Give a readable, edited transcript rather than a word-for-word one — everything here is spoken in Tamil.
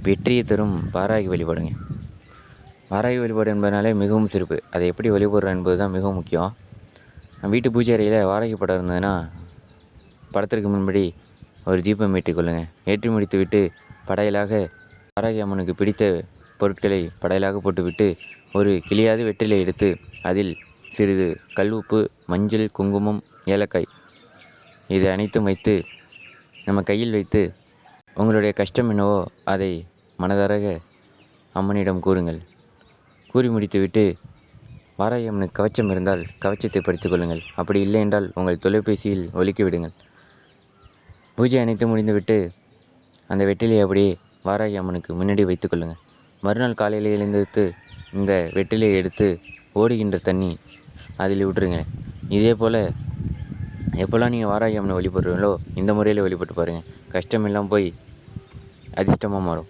வெற்றியை தரும் வாராகி வழிபாடுங்க. வாராகி வழிபாடு என்பதனாலே மிகவும் சிறப்பு. அதை எப்படி வழிபடுறோம் என்பது தான் மிகவும் முக்கியம். வீட்டு பூஜை அறையில் வாராகி படம் இருந்ததுன்னா படத்திற்கு முன்படி ஒரு தீபம் ஏற்றிக் கொள்ளுங்கள். ஏற்றி முடித்து விட்டு படையலாக வாராகி அம்மனுக்கு பிடித்த பொருட்களை படையலாக போட்டுவிட்டு ஒரு கிளியாத வெற்றிலை எடுத்து அதில் சிறிது கல் உப்பு, மஞ்சள், குங்குமம், ஏலக்காய் இது அனைத்தும் வைத்து நம்ம கையில் வைத்து உங்களுடைய கஷ்டம் என்னவோ அதை மனதார அம்மனிடம் கூறுங்கள். கூறி முடித்துவிட்டு வாராகி அம்மனுக்கு கவச்சம் இருந்தால் கவச்சத்தை படித்துக் கொள்ளுங்கள். அப்படி இல்லை என்றால் உங்கள் தொலைபேசியில் ஒலிக்க விடுங்கள். பூஜை அனைத்து முடிந்துவிட்டு அந்த வெற்றிலையை அப்படியே வாராகி அம்மனுக்கு முன்னாடி வைத்து கொள்ளுங்கள். மறுநாள் காலையில் எழுந்திருத்து இந்த வெற்றிலையை எடுத்து ஓடுகின்ற தண்ணி அதில் விட்டுருங்க. இதே போல் எப்போல்லாம் நீங்கள் வாராகி அம்மனை வழிபடுறீங்களோ இந்த முறையில் வழிபட்டு பாருங்கள். கஷ்டம் எல்லாம் போய் அதிர்ஷ்டமாக மாறும்.